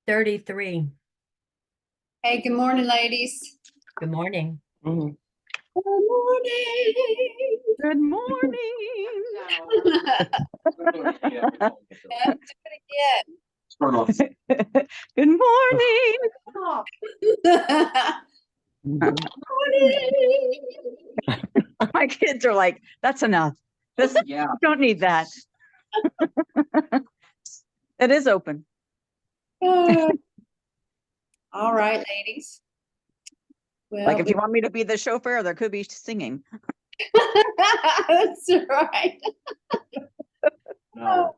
33. Hey, good morning, ladies. Good morning. Good morning. Good morning. Let's do it Good morning. again. My kids are like, that's enough. This, don't need that. It is open. All right, ladies. Well, Like if you want me to be the chauffeur, there could be singing. that's right. No.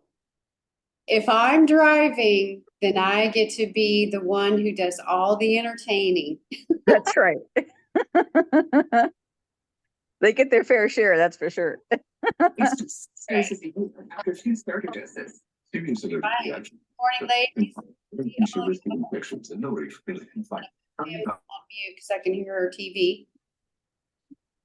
If I'm driving, then I get to be the one who does all the entertaining. That's right. They get their fair share, that's for sure. After few starter doses. You consider the Right. action. Morning, ladies. Consumers with infections and no really fight. On mute because I can hear her TV.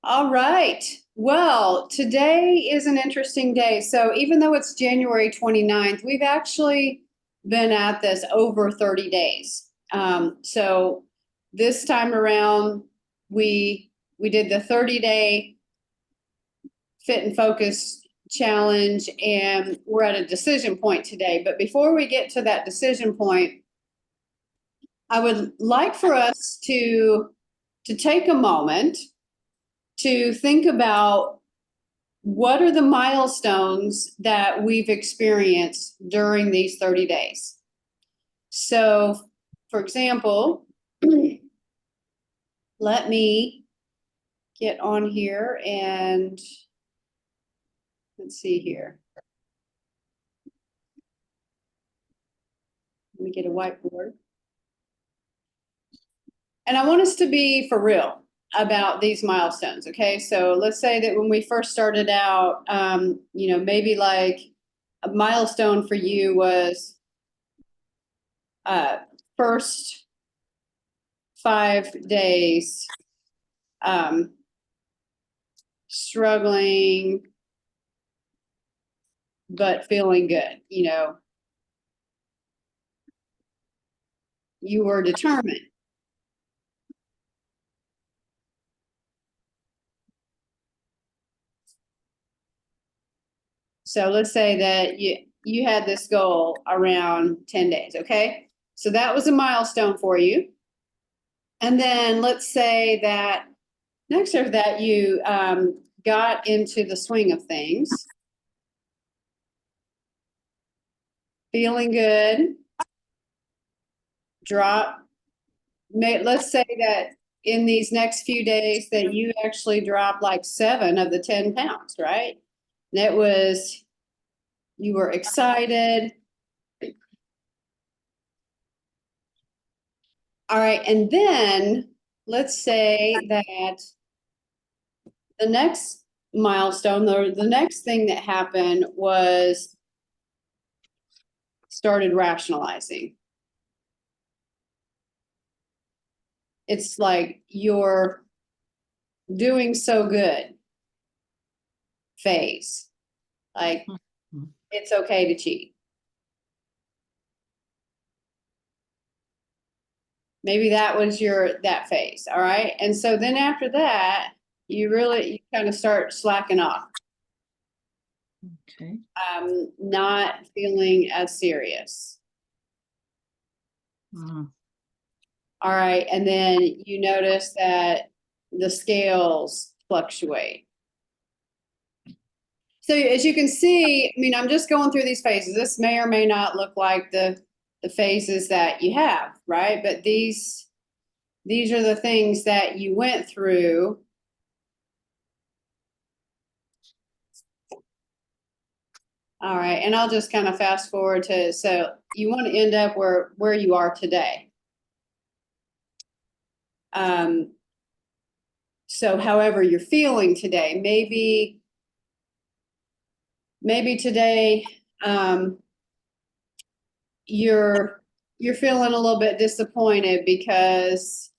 All right. Well, today is an interesting day. So even though it's January 29th, we've actually been at this over 30 days. So this time around, we did the 30-day Fit and Focus challenge, and we're at a decision point today. But before we get to that decision point, I would like for us to take a moment to think about what are the milestones that we've experienced during these 30 days. So, for example, let me get on here and let's see here. Let me get a whiteboard. And I want us to be for real about these milestones, okay? So let's say that when we first started out, maybe like a milestone for you was first 5 days struggling but feeling good, you were determined. So let's say that you had this goal around 10 days, okay? So that was a milestone for you. And then let's say that next after that you got into the swing of things. Feeling good. Let's say that in these next few days that you actually dropped like 7 of the 10 pounds, right? And you were excited. All right, and then let's say that the next milestone, or the next thing that happened was started rationalizing. It's like you're doing so good phase. Like it's okay to cheat. Maybe that was that phase, all right? And so then after that, you kind of start slacking off. Okay. Not feeling as serious. All right, and then you notice that the scales fluctuate. So as you can see, I mean, I'm just going through these phases. This may or may not look like the phases that you have, right? But these are the things that you went through. All right, and I'll just kind of fast forward so you want to end up where you are today. So however you're feeling today, maybe today you're feeling a little bit disappointed because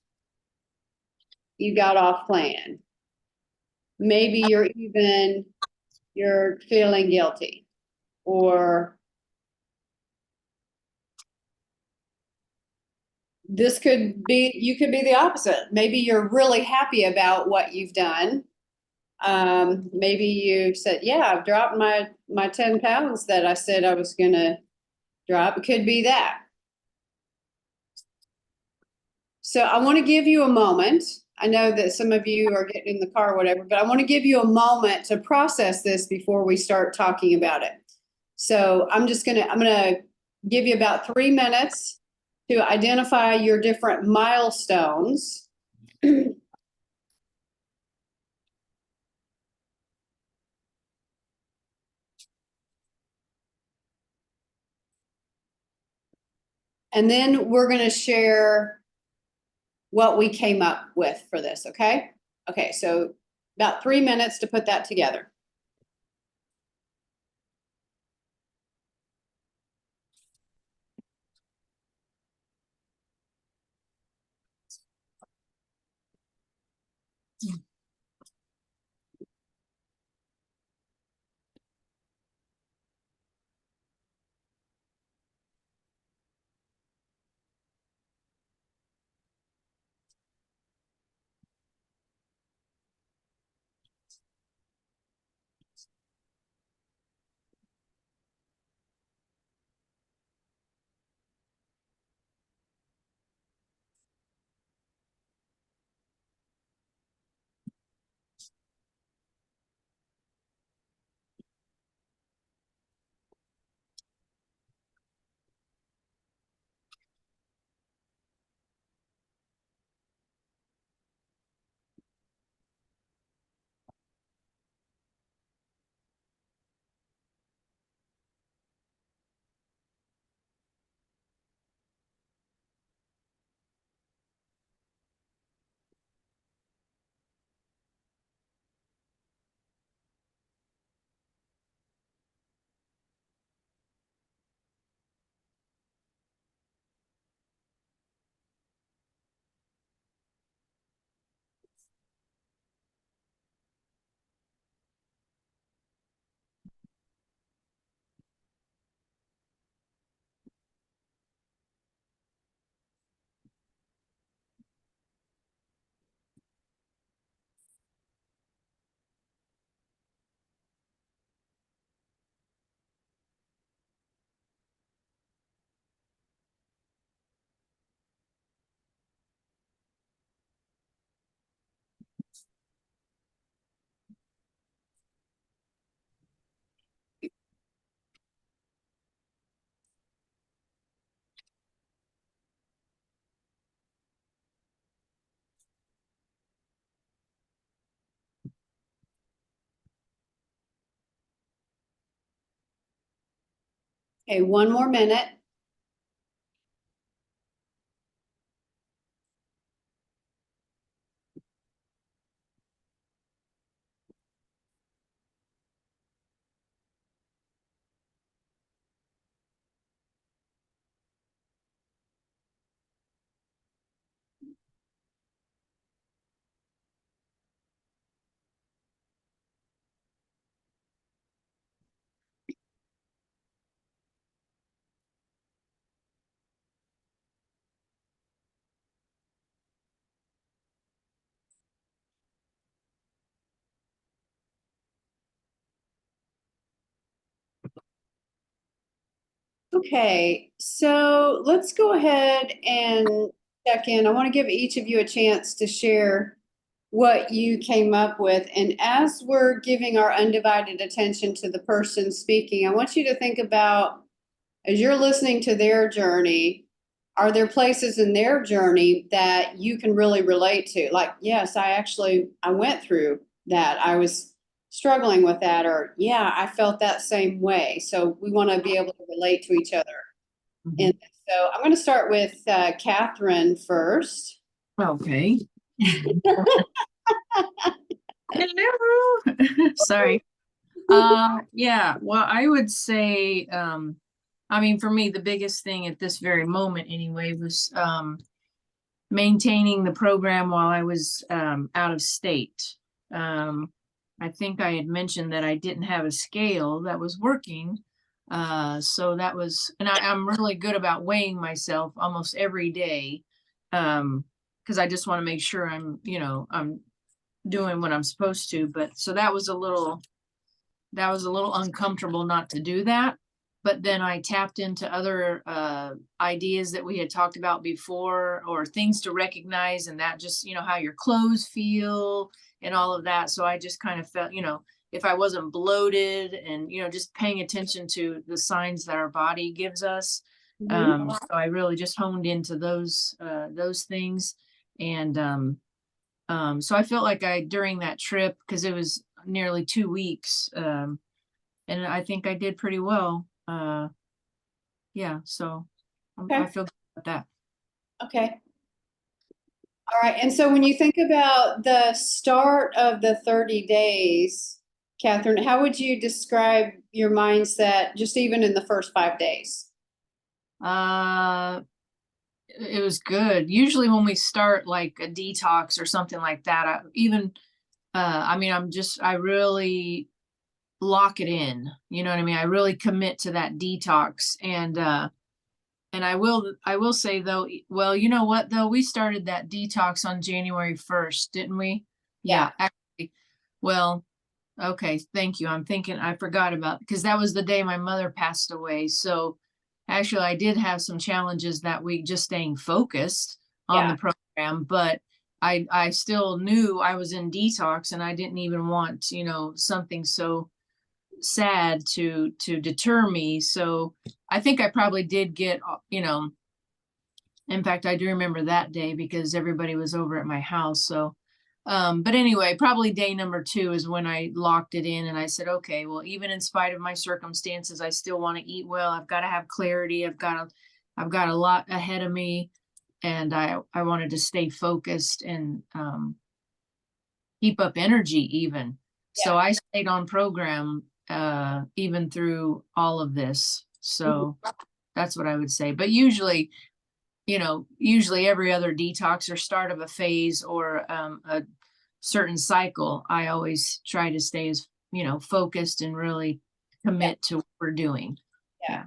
you got off plan. Maybe you're feeling guilty, or this could be, you could be the opposite. Maybe you're really happy about what you've done. Maybe you said, yeah, I've dropped my 10 pounds that I said I was going to drop. It could be that. So I want to give you a moment. I know that some of you are getting in the car or whatever, but I want to give you a moment to process this before we start talking about it. So I'm gonna give you about 3 minutes to identify your different milestones. And then we're going to share what we came up with for this, okay? Okay, so about 3 minutes to put that together. Okay, 1 more minute. Okay, so let's go ahead and check in. I want to give each of you a chance to share what you came up with. And as we're giving our undivided attention to the person speaking, I want you to think about, as you're listening to their journey, are there places in their journey that you can really relate to? Like, yes, I went through that. I was struggling with that, or yeah, I felt that same way. So we want to be able to relate to each other. And so I'm going to start with Catherine first. Okay. Hello. Sorry. Yeah, well, I would say, I mean, for me, the biggest thing at this very moment anyway was maintaining the program while I was out of state. I think I had mentioned that I didn't have a scale that was working. So that was, and I'm really good about weighing myself almost every day. because I just want to make sure I'm doing what I'm supposed to. But so that was a little uncomfortable not to do that. But then I tapped into other ideas that we had talked about before, or things to recognize, and that just, how your clothes feel and all of that. So I just kind of felt, if I wasn't bloated and, just paying attention to the signs that our body gives us. Mhm. So I really just honed into those things. And so I felt like during that trip, because it was nearly 2 weeks, and I think I did pretty well. Yeah, so I Okay. feel good about that. Okay. All right. And so when you think about the start of the 30 days, Catherine, how would you describe your mindset just even in the first 5 days? It was good. Usually when we start like a detox or something like that, I really lock it in. You know what I mean? I really commit to that detox. And I will say though, well, you know what though? We started that detox on January 1st, didn't we? Yeah. Yeah, actually. Well, okay, thank you. I'm thinking I forgot about, because that was the day my mother passed away. So actually I did have some challenges that week just staying focused on Yeah. the program, but I still knew I was in detox, and I didn't even want, something so sad to deter me. So I think I probably did get, in fact, I do remember that day because everybody was over at my house. So, but anyway, probably day number 2 is when I locked it in, and I said, okay, well, even in spite of my circumstances, I still want to eat well. I've got to have clarity. I've got a lot ahead of me, and I wanted to stay focused and, keep up energy even. So Yeah. I stayed on program, even through all of this. So that's what I would say. But usually every other detox or start of a phase or a certain cycle, I always try to stay as, focused and really commit to what we're doing. Yeah.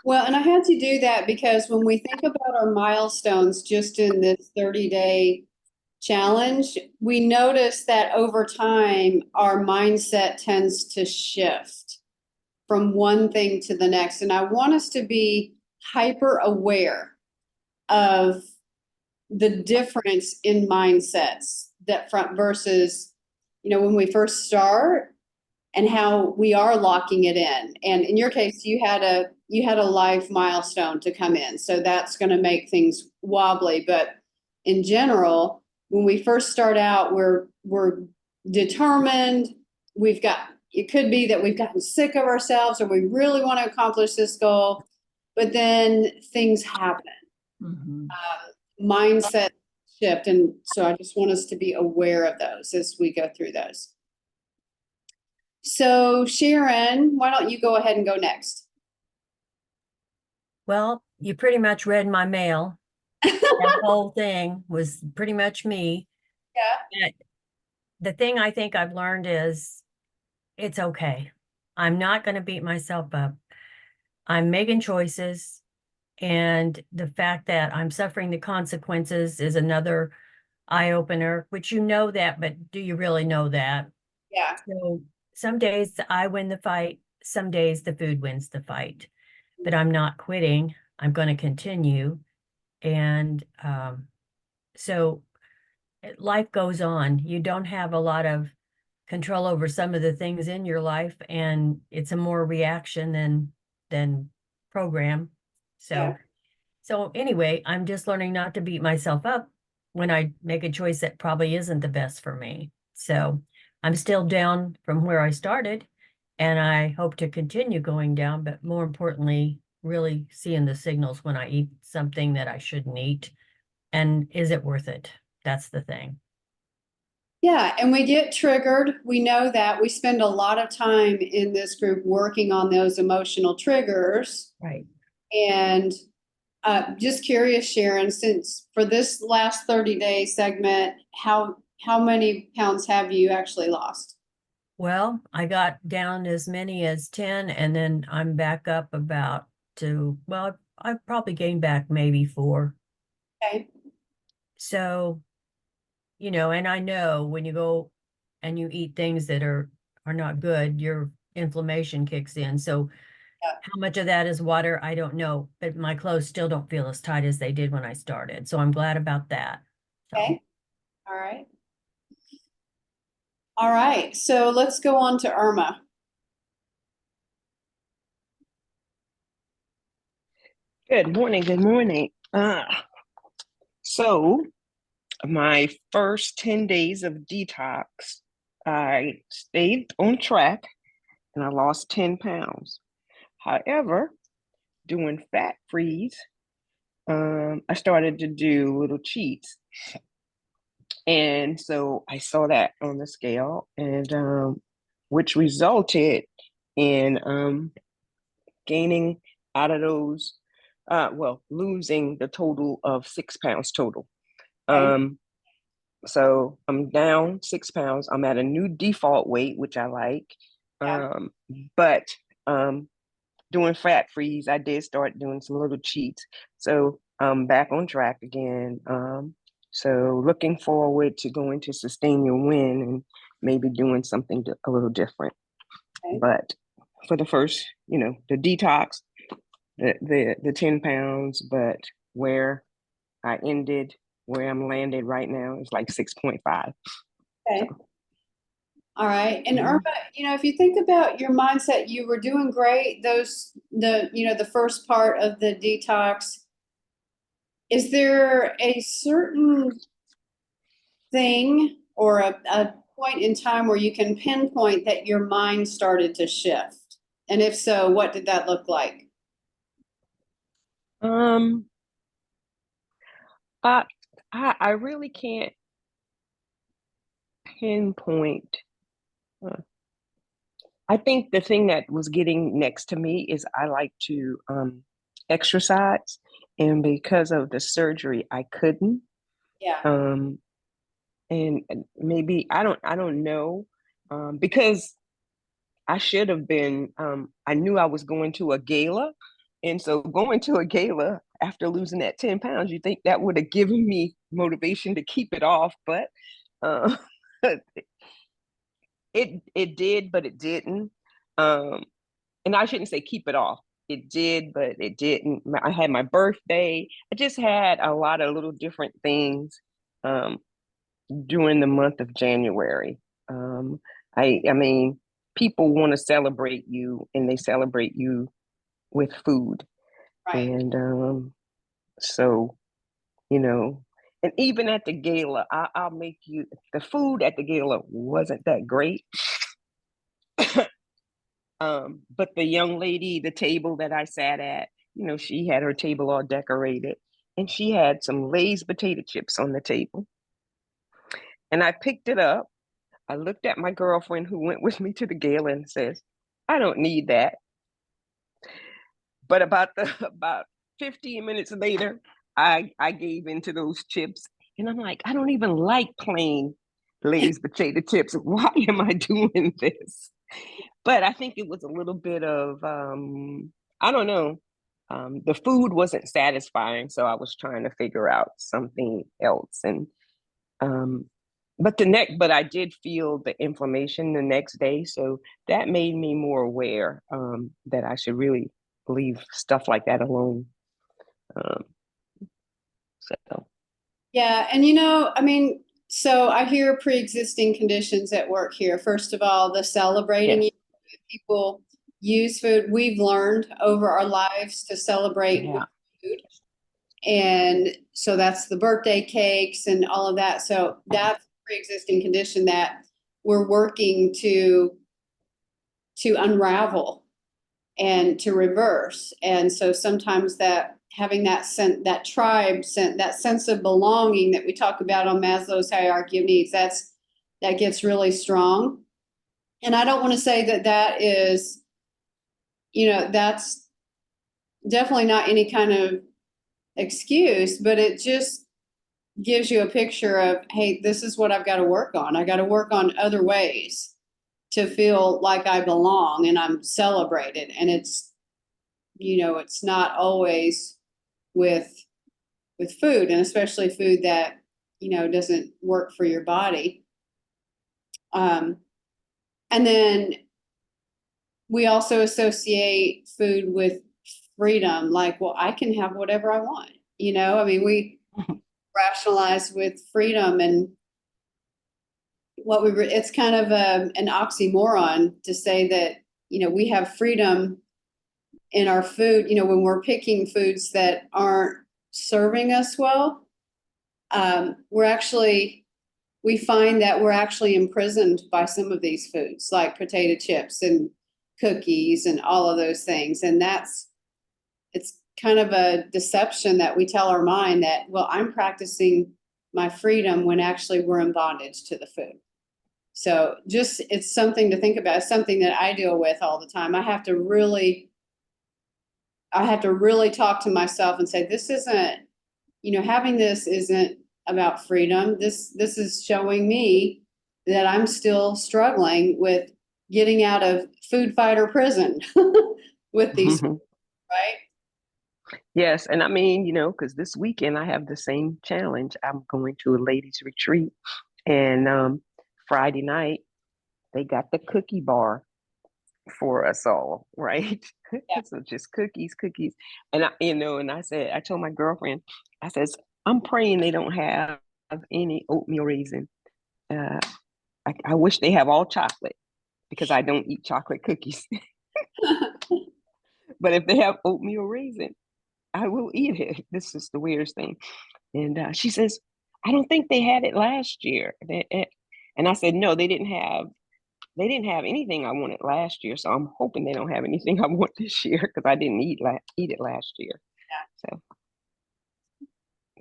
Well, and I had to do that because when we think about our milestones just in this 30-day challenge, we notice that over time, our mindset tends to shift from one thing to the next. And I want us to be hyper aware of the difference in mindsets that front versus, when we first start and how we are locking it in. And in your case, you had a life milestone to come in. So that's going to make things wobbly. But in general, when we first start out, we're determined. It could be that we've gotten sick of ourselves or we really want to accomplish this goal, but then things happen. Mhm. Mindset shift. And so I just want us to be aware of those as we go through those. So Sharon, why don't you go ahead and go next? Well, you pretty much read my mail. That whole thing was pretty much me. Yeah. But the thing I think I've learned is it's okay. I'm not going to beat myself up. I'm making choices. And the fact that I'm suffering the consequences is another eye opener, which you know that, but do you really know that? Yeah. So some days I win the fight, some days the food wins the fight, but I'm not quitting. I'm going to continue. And so life goes on. You don't have a lot of control over some of the things in your life, and it's a more reaction than program. Yeah. So anyway, I'm just learning not to beat myself up when I make a choice that probably isn't the best for me. So I'm still down from where I started, and I hope to continue going down, but more importantly, really seeing the signals when I eat something that I shouldn't eat. And is it worth it? That's the thing. Yeah. And we get triggered. We know that we spend a lot of time in this group working on those emotional triggers. Right. And just curious, Sharon, since for this last 30-day segment, how many pounds have you actually lost? Well, I got down as many as 10, and then I'm back up about to, well, I've probably gained back maybe 4. Okay. So, and I know when you go and you eat things that are not good, your inflammation kicks in. So Yeah. how much of that is water, I don't know, but my clothes still don't feel as tight as they did when I started. So I'm glad about that. So, Okay. All right. All right. So let's go on to Irma. Good morning. Good morning. So my first 10 days of detox, I stayed on track and I lost 10 pounds. However, doing fat freeze, I started to do little cheats. And so I saw that on the scale, and which resulted in gaining out of those, losing the total of 6 pounds total. Okay. So I'm down 6 pounds. I'm at a new default weight, which I like. Yeah. But doing fat freeze, I did start doing some little cheats. So I'm back on track again. So looking forward to going to Sustain Your Win and maybe doing something a little different. Okay. But for the first, the detox, the 10 pounds, but where I ended, where I'm landed right now is like 6.5. Okay. All right. And Mhm. Irma, if you think about your mindset, you were doing great. The first part of the detox. Is there a certain thing or a point in time where you can pinpoint that your mind started to shift? And if so, what did that look like? Um, I, I really can't pinpoint. I think the thing that was getting next to me is I like to exercise, and because of the surgery, I couldn't. Yeah. Um, and maybe I don't know, because I should have been. I knew I was going to a gala, and so going to a gala after losing that 10 pounds, you think that would have given me motivation to keep it off, but uh, it did, but it didn't. Um, and I shouldn't say keep it off. It did, but it didn't. I had my birthday. I just had a lot of little different things um, during the month of January. Um, I mean, people want to celebrate you, and they celebrate you with food, Right. and so you know. And even at the gala, I'll make you. The food at the gala wasn't that great. But the young lady, the table that I sat at, she had her table all decorated, and she had some Lay's potato chips on the table. And I picked it up. I looked at my girlfriend who went with me to the gala and says, I don't need that. But about 15 minutes later, I gave into those chips. And I'm like, I don't even like plain Lay's potato chips. Why am I doing this? But I think it was a little bit of I don't know. The food wasn't satisfying, so I was trying to figure out something else. And um, but I did feel the inflammation the next day, so that made me more aware that I should really leave stuff like that alone. Um, so Yeah. And so I hear pre-existing conditions at work here. First of all, the celebrating, yes, people use food. We've learned over our lives to celebrate with yeah, food. And so that's the birthday cakes and all of that. So that's a pre-existing condition that we're working to unravel and to reverse. And so sometimes that having that tribe that sense of belonging that we talk about on Maslow's hierarchy of needs, that gets really strong. And I don't want to say that is, that's definitely not any kind of excuse, but it just gives you a picture of, hey, this is what I've got to work on. I got to work on other ways to feel like I belong and I'm celebrated. And it's not always with with food, and especially food that, doesn't work for your body. And then we also associate food with freedom, like, well, I can have whatever I want. I mean, we rationalize with freedom, and it's kind of an oxymoron to say that, we have freedom in our food, when we're picking foods that aren't serving us well. We find that we're actually imprisoned by some of these foods, like potato chips and cookies and all of those things. And it's kind of a deception that we tell our mind that, well, I'm practicing my freedom, when actually we're in bondage to the food. So it's something to think about. It's something that I deal with all the time. I have to really talk to myself and say, this isn't, having this isn't about freedom. This is showing me that I'm still struggling with getting out of food fighter prison with these, right? Yes, and I mean, because this weekend I have the same challenge. I'm going to a ladies' retreat, and Friday night they got the cookie bar for us all, right? Yeah. So just cookies, and I told my girlfriend, I says, I'm praying they don't have any oatmeal raisin. I wish they have all chocolate, because I don't eat chocolate cookies. But if they have oatmeal raisin, I will eat it. This is the weirdest thing. And she says, I don't think they had it last year. And I said, no, they didn't have anything I wanted last year. So I'm hoping they don't have anything I want this year, because I didn't eat it last year. Yeah. So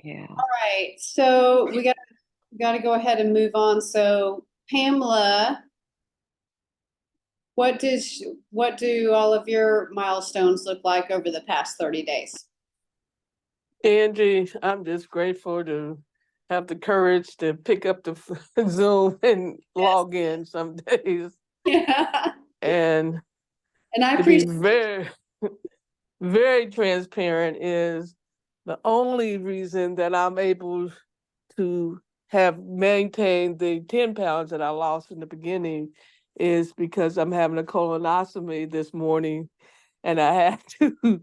yeah. All right. So we got to go ahead and move on. So Pamela, what do all of your milestones look like over the past 30 days? Angie, I'm just grateful to have the courage to pick up the Zoom and log in some days. Yeah. And I to be appreciate very, very transparent, is the only reason that I'm able to have maintained the 10 pounds that I lost in the beginning is because I'm having a colonoscopy this morning, and I had to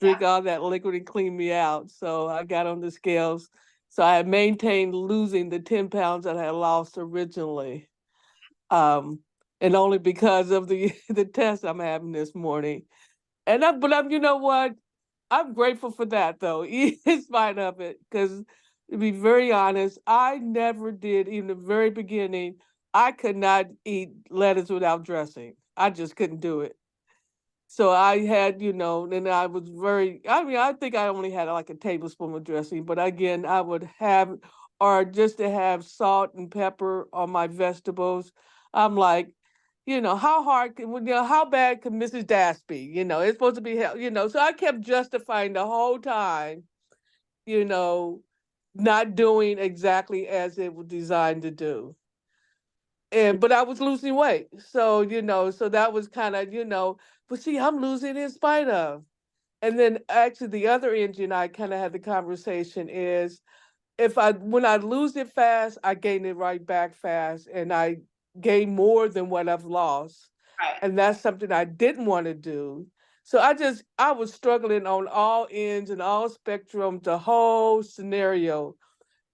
drink all that liquid and clean me out. So I got on the scales. So I had maintained losing the 10 pounds that I had lost originally. And only because of the test I'm having this morning. But I'm, you know what? I'm grateful for that, though, in spite of it. Because to be very honest, I never did, even the very beginning, I could not eat lettuce without dressing. I just couldn't do it. So I had, and I was I think I only had like a tablespoon of dressing, but again, I would have, or just to have salt and pepper on my vegetables. I'm like, how bad can Mrs. Dash be? It's supposed to be, so I kept justifying the whole time, you know, not doing exactly as it was designed to do. But I was losing weight. So, so that was kind of, but see, I'm losing in spite of. And then actually the other engine I kind of had the conversation is, when I lose it fast, I gain it right back fast, and I gain more than what I've lost. Right. And that's something I didn't want to do. So I was struggling on all ends and all spectrums, the whole scenario.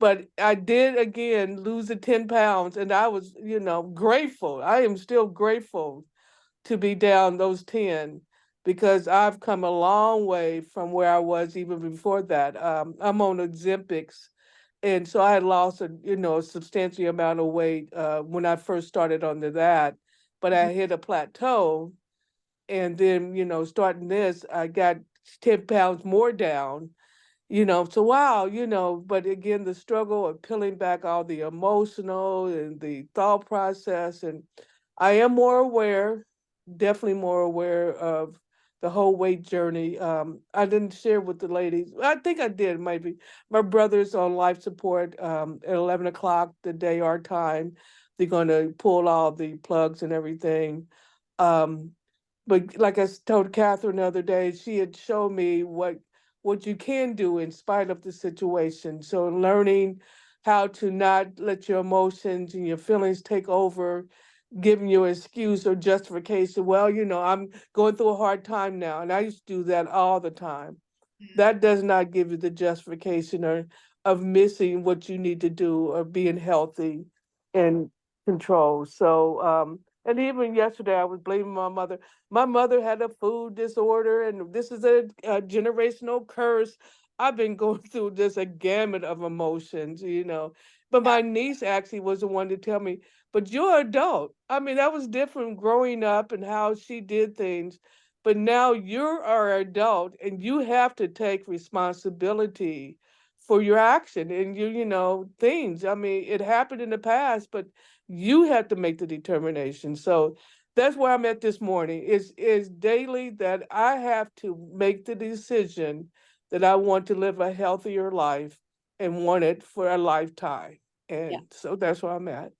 But I did again lose the 10 pounds, and I was, grateful. I am still grateful to be down those 10, because I've come a long way from where I was even before that. I'm on Ozempics, and so I had lost a substantial amount of weight when I first started onto that, but I hit a plateau, and then starting this, I got 10 pounds more down. So wow, but again, the struggle of peeling back all the emotional and the thought process, and I am more aware, definitely more aware of the whole weight journey. I didn't share with the ladies. I think I did, maybe. My brother's on life support at 11 o'clock the day our time. They're going to pull all the plugs and everything. Um, but like I told Catherine the other day, she had shown me what what you can do in spite of the situation. So learning how to not let your emotions and your feelings take over, giving you an excuse or justification. Well, I'm going through a hard time now. And I used to do that all the time. That does not give you the justification or of missing what you need to do or being healthy and control. So, and even yesterday, I was blaming my mother. My mother had a food disorder, and this is a generational curse. I've been going through just a gamut of emotions. But my niece actually was the one to tell me, but you're an adult. I mean, that was different growing up and how she did things. But now you are an adult and you have to take responsibility for your action and things. I mean, it happened in the past, but you have to make the determination. So that's where I'm at this morning. Is daily that I have to make the decision that I want to live a healthier life and want it for a lifetime. And so that's where I'm at.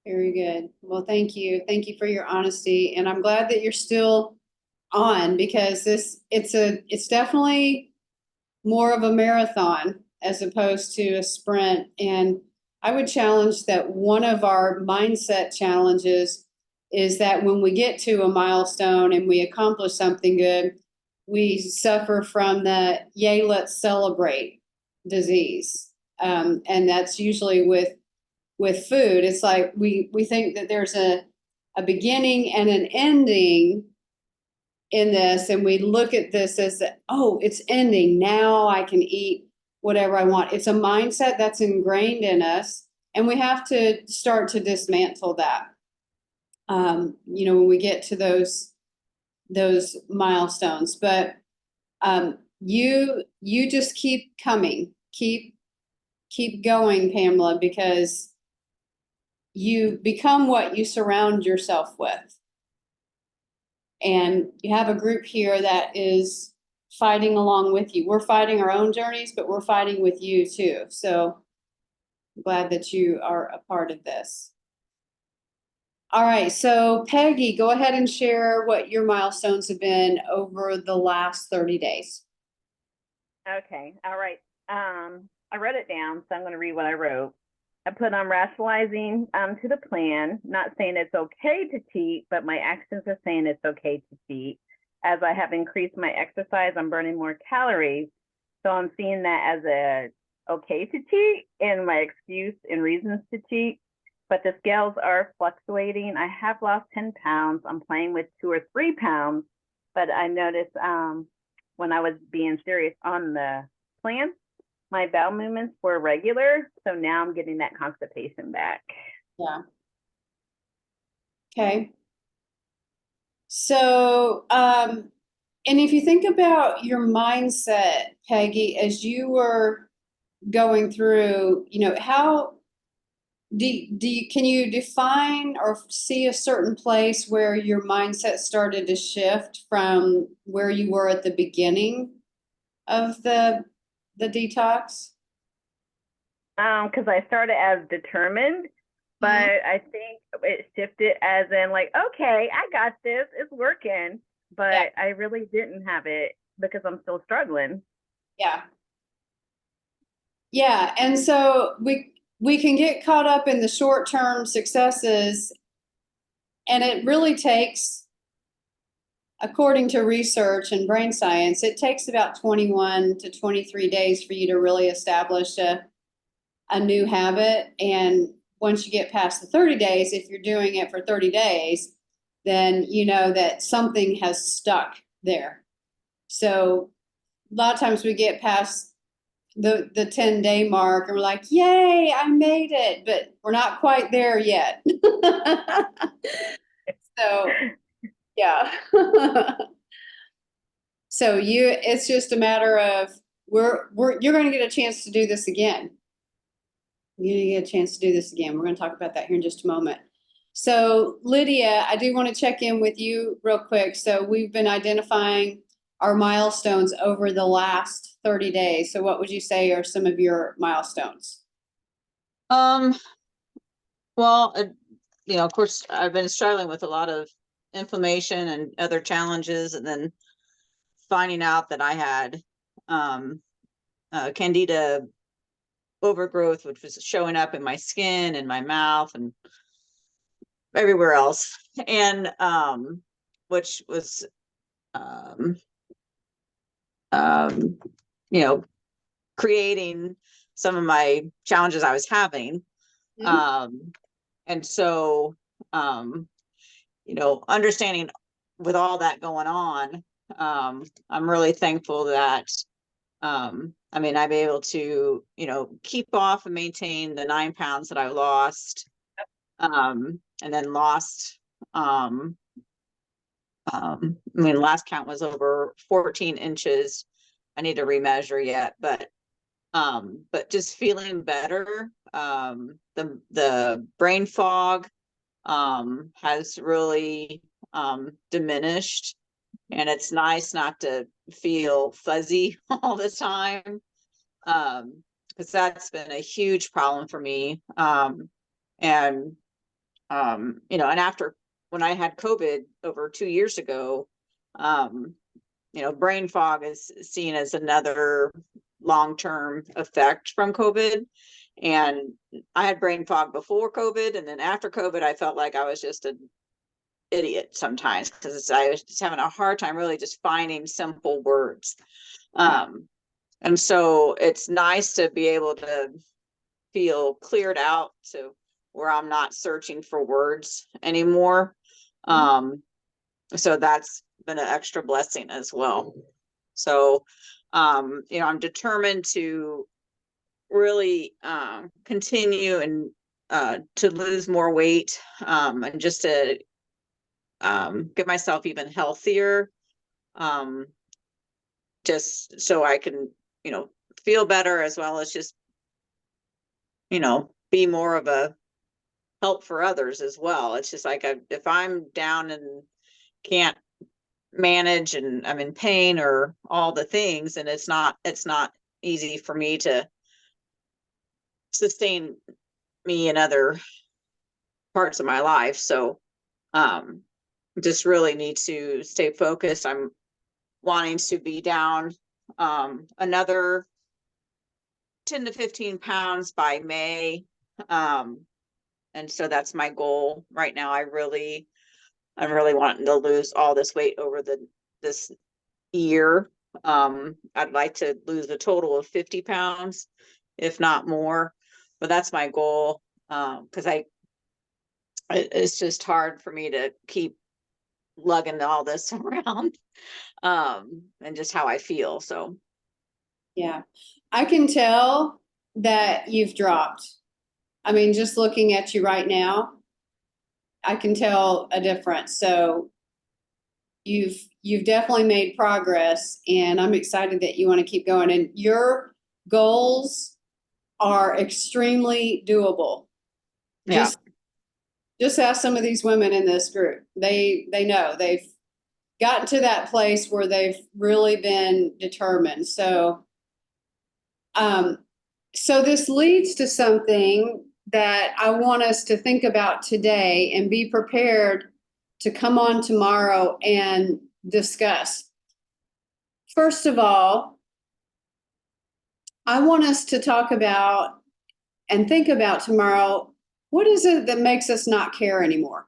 Very good. Well, thank you. Thank you for your honesty. And I'm glad that you're still on, because it's definitely more of a marathon as opposed to a sprint. And I would challenge that one of our mindset challenges is that when we get to a milestone and we accomplish something good, we suffer from the yay, let's celebrate disease. And that's usually with food. It's like we think that there's a beginning and an ending in this, and we look at this as oh, it's ending. Now I can eat whatever I want. It's a mindset that's ingrained in us, and we have to start to dismantle that. When we get to those milestones, but you just keep coming, keep going, Pamela, because you become what you surround yourself with. And you have a group here that is fighting along with you. We're fighting our own journeys, but we're fighting with you too. So I'm glad that you are a part of this. All right, so Peggy, go ahead and share what your milestones have been over the last 30 days. Okay. All right. I wrote it down, so I'm going to read what I wrote. I put on rationalizing to the plan, not saying it's okay to cheat, but my actions are saying it's okay to cheat. As I have increased my exercise, I'm burning more calories. So I'm seeing that as a okay to cheat and my excuse and reasons to cheat. But the scales are fluctuating. I have lost 10 pounds. I'm playing with 2 or 3 pounds. But I noticed when I was being serious on the plan, my bowel movements were regular. So now I'm getting that constipation back. Yeah. Okay. So, and if you think about your mindset, Peggy, as you were going through, how can you define or see a certain place where your mindset started to shift from where you were at the beginning of the detox? Because I started as determined, but I think it shifted as in like, okay, I got this, it's working. But I really didn't have it because I'm still struggling. Yeah. Yeah. And so we can get caught up in the short-term successes, and it really takes, according to research and brain science, it takes about 21 to 23 days for you to really establish a new habit. And once you get past the 30 days, if you're doing it for 30 days, then you know that something has stuck there. So a lot of times we get past the 10-day mark and we're like, yay, I made it, but we're not quite there yet. So yeah. So it's just a matter of you're going to get a chance to do this again. You're going to get a chance to do this again. We're going to talk about that here in just a moment. So Lydia, I do want to check in with you real quick. So we've been identifying our milestones over the last 30 days. So what would you say are some of your milestones? Well, of course, I've been struggling with a lot of inflammation and other challenges, and then finding out that I had candida overgrowth, which was showing up in my skin and my mouth and everywhere else. And which was you know, creating some of my challenges I was having. And so, you know, understanding with all that going on, I'm really thankful that, I mean, I'm able to, you know, keep off and maintain the 9 pounds that I lost, and then lost, I mean, last count was over 14 inches. I need to remeasure yet, but just feeling better. The brain fog has really diminished, and it's nice not to feel fuzzy all the time, because that's been a huge problem for me. And you know, and after when I had COVID over 2 years ago, you know, brain fog is seen as another long-term effect from COVID. And I had brain fog before COVID, and then after COVID, I felt like I was just an idiot sometimes, because I was just having a hard time really just finding simple words. And so it's nice to be able to feel cleared out to where I'm not searching for words anymore. So that's been an extra blessing as well. So, you know, I'm determined to really continue and to lose more weight, and just to get myself even healthier, just so I can, you know, feel better, as well as just, you know, be more of a help for others as well. It's just like, if I'm down and can't manage and I'm in pain or all the things, and it's not easy for me to sustain me in other parts of my life. So just really need to stay focused. I'm wanting to be down another 10 to 15 pounds by May. And so that's my goal right now. I'm really wanting to lose all this weight over this year. I'd like to lose a total of 50 pounds, if not more, but that's my goal. Because it's just hard for me to keep lugging all this around, and just how I feel. So Yeah, I can tell that you've dropped. I mean, just looking at you right now, I can tell a difference. So you've definitely made progress, and I'm excited that you want to keep going. And your goals are extremely doable. yeah. Just ask some of these women in this group. They know they've gotten to that place where they've really been determined. So so this leads to something that I want us to think about today and be prepared to come on tomorrow and discuss. First of all, I want us to talk about and think about tomorrow, what is it that makes us not care anymore?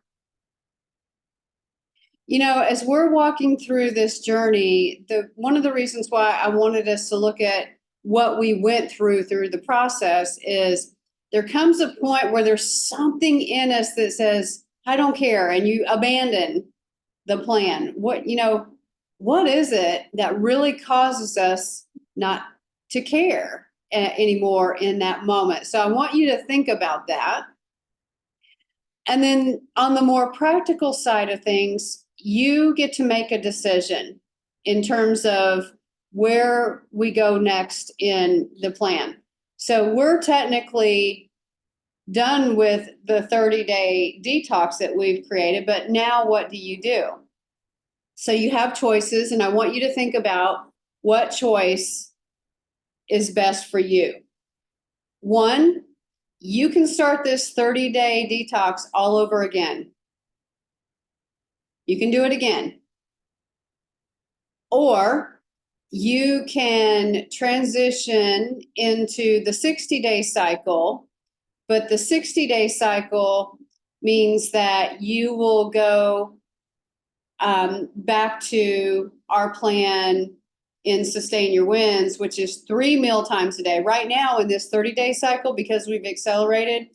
You know, as we're walking through this journey, one of the reasons why I wanted us to look at what we went through the process is there comes a point where there's something in us that says, I don't care, and you abandon the plan. What is it that really causes us not to care anymore in that moment? So I want you to think about that. And then on the more practical side of things, you get to make a decision in terms of where we go next in the plan. So we're technically done with the 30-day detox that we've created, but now what do you do? So you have choices, and I want you to think about what choice is best for you. One, you can start this 30-day detox all over again. You can do it again. Or you can transition into the 60-day cycle, but the 60-day cycle means that you will go back to our plan in Sustain Your Wins, which is 3 meal times a day. Right now in this 30-day cycle, because we've accelerated,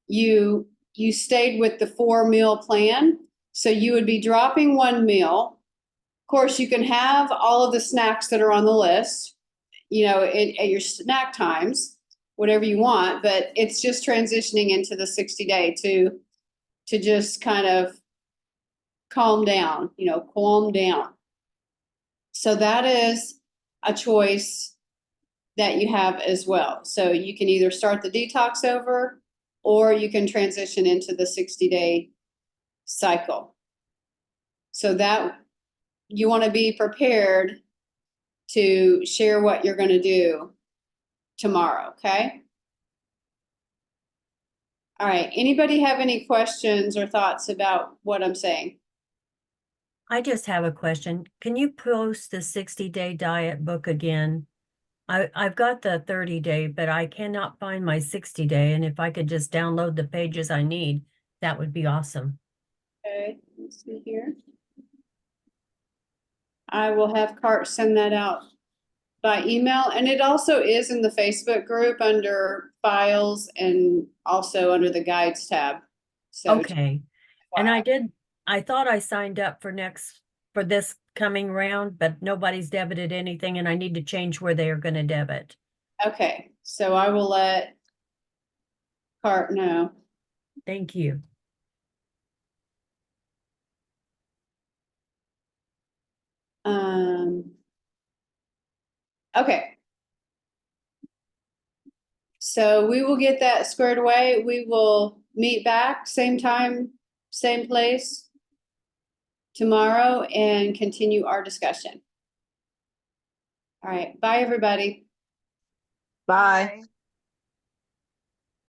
you stayed with the 4 meal plan. So you would be dropping 1 meal. Of course, you can have all of the snacks that are on the list, you know, at your snack times, whatever you want, but it's just transitioning into the 60-day to just kind of calm down, you know, calm down. So that is a choice that you have as well. So you can either start the detox over or you can transition into the 60-day cycle. So that you want to be prepared to share what you're going to do tomorrow, okay? All right, anybody have any questions or thoughts about what I'm saying? I just have a question. Can you post the 60-day diet book again? I've got the 30-day, but I cannot find my 60-day. And if I could just download the pages I need, that would be awesome. Okay, let's see here. I will have Cart send that out by email, and it also is in the Facebook group under files and also under the guides tab. So Okay. And I thought I signed up for this coming round, but nobody's debited anything and I need to change where they are going to debit. okay, so I will let Cart know. Thank you. Okay. So we will get that squared away. We will meet back, same time, same place tomorrow and continue our discussion. All right, bye, everybody. Bye. Bye.